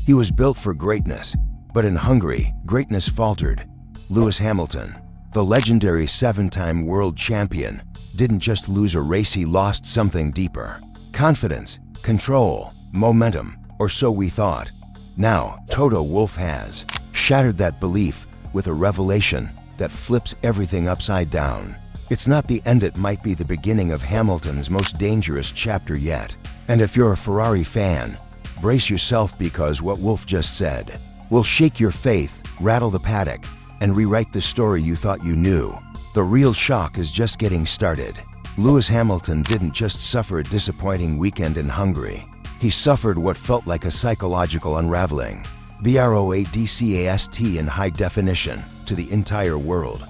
He was built for greatness, but in Hungary, greatness faltered. Lewis Hamilton, the legendary 7-time world champion, didn't just lose a race, he lost something deeper. Confidence, control, momentum, or so we thought. Now, Toto Wolff has shattered that belief with a revelation that flips everything upside down. It's not the end, it might be the beginning of Hamilton's most dangerous chapter yet. And if you're a Ferrari fan, brace yourself, because what Wolff just said will shake your faith, rattle the paddock, and rewrite the story you thought you knew. The real shock is just getting started. Lewis Hamilton didn't just suffer a disappointing weekend in Hungary. He suffered what felt like a psychological unraveling. BROADCAST in high definition to the entire world.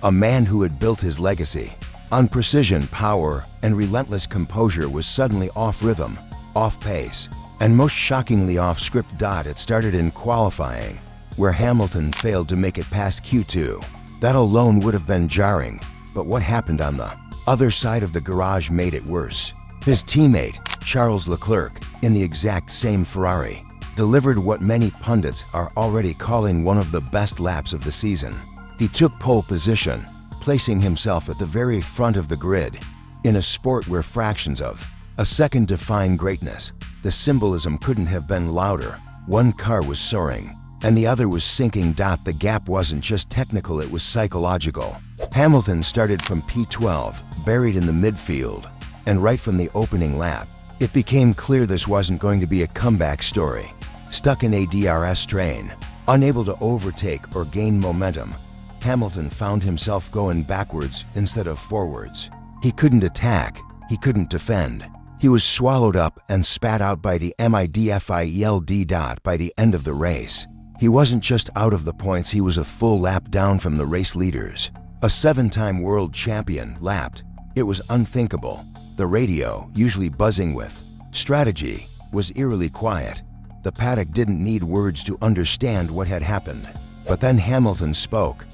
A man who had built his legacy on precision, power, and relentless composure was suddenly off rhythm, off pace, and most shockingly off script. It started in qualifying, where Hamilton failed to make it past Q2. That alone would have been jarring, but what happened on the other side of the garage made it worse. His teammate, Charles Leclerc, in the exact same Ferrari, delivered what many pundits are already calling one of the best laps of the season. He took pole position, placing himself at the very front of the grid. In a sport where fractions of a second define greatness, the symbolism couldn't have been louder. One car was soaring, and the other was sinking. The gap wasn't just technical, it was psychological. Hamilton started from P12, buried in the midfield, and right from the opening lap, it became clear this wasn't going to be a comeback story. Stuck in a DRS train, unable to overtake or gain momentum, Hamilton found himself going backwards instead of forwards. He couldn't attack, he couldn't defend. He was swallowed up and spat out by the midfield. By the end of the race, he wasn't just out of the points, he was a full lap down from the race leaders. A 7-time world champion lapped. It was unthinkable. The radio, usually buzzing with strategy, was eerily quiet. The paddock didn't need words to understand what had happened. But then Hamilton spoke,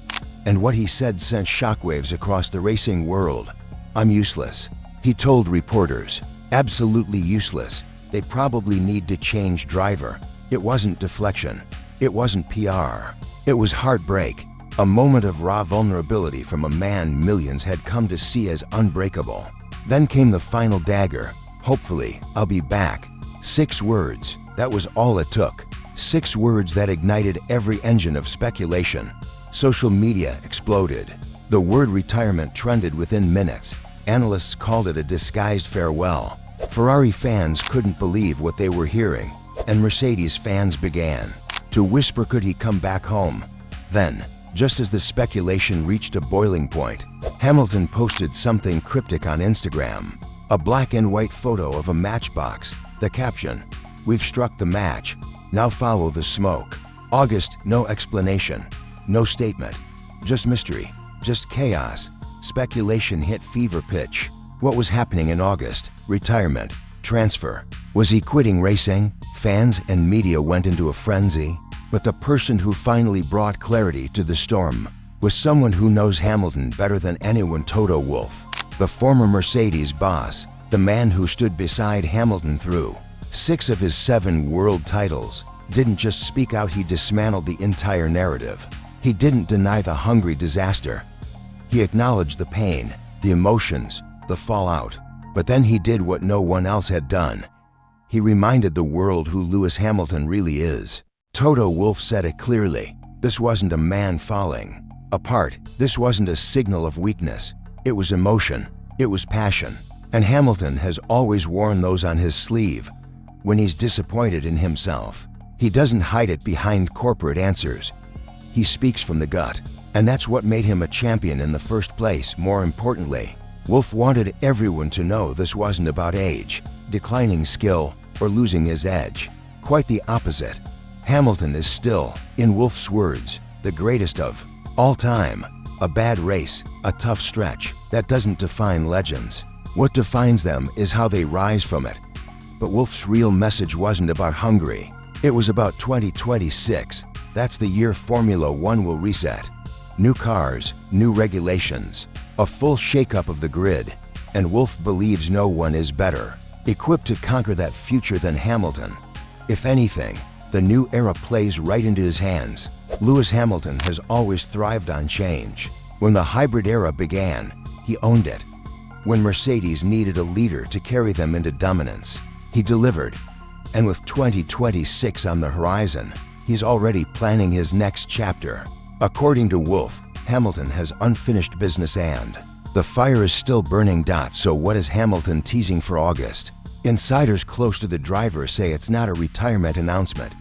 and what he said sent shockwaves across the racing world. "I'm useless," he told reporters. Absolutely useless. They probably need to change driver. It wasn't deflection. It wasn't PR. It was heartbreak. A moment of raw vulnerability from a man millions had come to see as unbreakable. Then came the final dagger. "Hopefully, I'll be back." 6 words. That was all it took. 6 words that ignited every engine of speculation. Social media exploded. The word retirement trended within minutes. Analysts called it a disguised farewell. Ferrari fans couldn't believe what they were hearing, and Mercedes fans began to whisper, could he come back home? Then, just as the speculation reached a boiling point, Hamilton posted something cryptic on Instagram. A black and white photo of a matchbox. The caption, "We've struck the match. Now follow the smoke." August, no explanation. No statement. Just mystery. Just chaos. Speculation hit fever pitch. What was happening in August? Retirement? Transfer? Was he quitting racing? Fans and media went into a frenzy. But the person who finally brought clarity to the storm was someone who knows Hamilton better than anyone: Toto Wolff, the former Mercedes boss, the man who stood beside Hamilton through 6 of his 7 world titles. Didn't just speak out, he dismantled the entire narrative. He didn't deny the Hungary disaster. He acknowledged the pain, the emotions, the fallout. But then he did what no one else had done. He reminded the world who Lewis Hamilton really is. Toto Wolff said it clearly. This wasn't a man falling apart. This wasn't a signal of weakness. It was emotion. It was passion. And Hamilton has always worn those on his sleeve. When he's disappointed in himself, he doesn't hide it behind corporate answers. He speaks from the gut. And that's what made him a champion in the first place. More importantly, Wolff wanted everyone to know this wasn't about age, declining skill, or losing his edge. Quite the opposite. Hamilton is still, in Wolff's words, the greatest of all time. A bad race, a tough stretch, that doesn't define legends. What defines them is how they rise from it. But Wolff's real message wasn't about Hungary. It was about 2026. That's the year Formula One will reset. New cars, new regulations, a full shakeup of the grid. And Wolff believes no one is better equipped to conquer that future than Hamilton. If anything, The new era plays right into his hands. Lewis Hamilton has always thrived on change. When the hybrid era began, he owned it. When Mercedes needed a leader to carry them into dominance, he delivered. And with 2026 on the horizon, he's already planning his next chapter. According to Wolff, Hamilton has unfinished business and the fire is still burning. So what is Hamilton teasing for August? Insiders close to the driver say it's not a retirement announcement.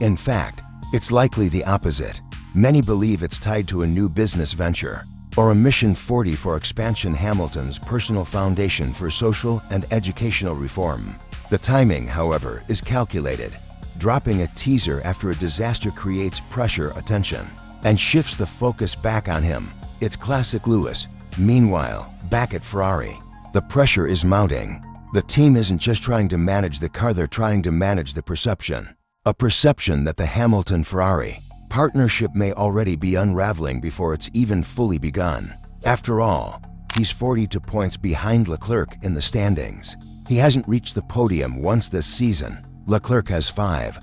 In fact, it's likely the opposite. Many believe it's tied to a new business venture or a Mission 40 for expansion, Hamilton's personal foundation for social and educational reform. The timing, however, is calculated. Dropping a teaser after a disaster creates pressure, attention, and shifts the focus back on him. It's classic Lewis. Meanwhile, back at Ferrari, the pressure is mounting. The team isn't just trying to manage the car, they're trying to manage the perception. A perception that the Hamilton-Ferrari partnership may already be unraveling before it's even fully begun. After all, he's 42 points behind Leclerc in the standings. He hasn't reached the podium once this season. Leclerc has 5.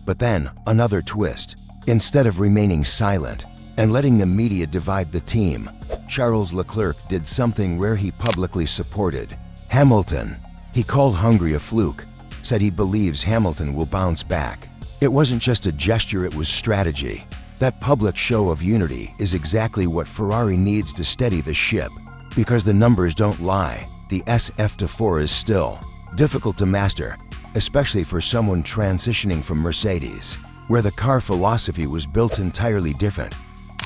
But then, another twist. Instead of remaining silent and letting the media divide the team, Charles Leclerc did something rare. He publicly supported Hamilton. He called Hungary a fluke, said he believes Hamilton will bounce back. It wasn't just a gesture, it was strategy. That public show of unity is exactly what Ferrari needs to steady the ship. Because the numbers don't lie, the SF4 is still difficult to master, especially for someone transitioning from Mercedes, where the car philosophy was built entirely different.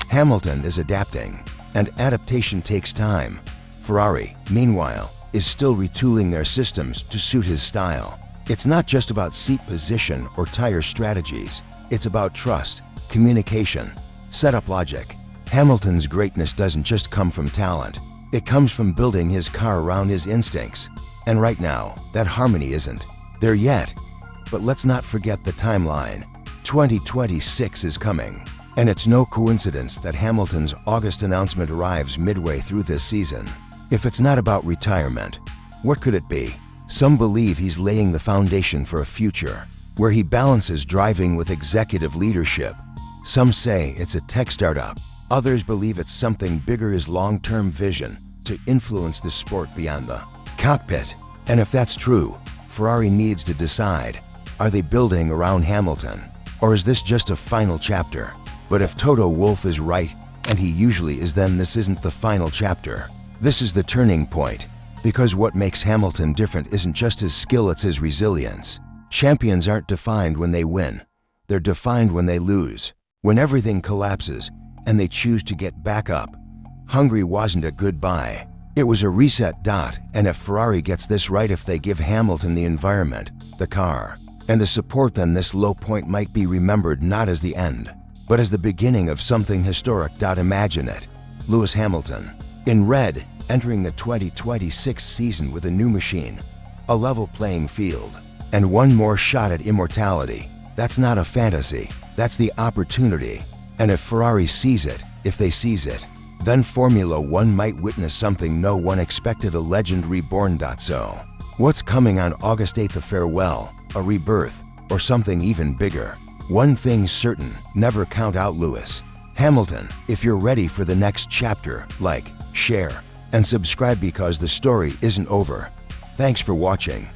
Hamilton is adapting, and adaptation takes time. Ferrari, meanwhile, is still retooling their systems to suit his style. It's not just about seat position or tire strategies, it's about trust, communication, setup logic. Hamilton's greatness doesn't just come from talent, it comes from building his car around his instincts. And right now, that harmony isn't there yet. But let's not forget the timeline. 2026 is coming, and it's no coincidence that Hamilton's August announcement arrives midway through this season. If it's not about retirement, what could it be? Some believe he's laying the foundation for a future where he balances driving with executive leadership. Some say it's a tech startup. Others believe it's something bigger, his long-term vision to influence the sport beyond the cockpit. And if that's true, Ferrari needs to decide, are they building around Hamilton, or is this just a final chapter? But if Toto Wolff is right, and he usually is, then this isn't the final chapter. This is the turning point. Because what makes Hamilton different isn't just his skill, it's his resilience. Champions aren't defined when they win. They're defined when they lose, when everything collapses, and they choose to get back up. Hungary wasn't a goodbye. It was a reset. And if Ferrari gets this right, if they give Hamilton the environment, the car, and the support, then this low point might be remembered not as the end, but as the beginning of something historic. Imagine it. Lewis Hamilton, in red, entering the 2026 season with a new machine, a level playing field, and one more shot at immortality. That's not a fantasy, that's the opportunity. And if Ferrari sees it, if they seize it, then Formula One might witness something no one expected, a legend reborn. So, what's coming on August 8th? A farewell, a rebirth, or something even bigger? One thing's certain, never count out Lewis Hamilton. If you're ready for the next chapter, like, share, and subscribe because the story isn't over. Thanks for watching.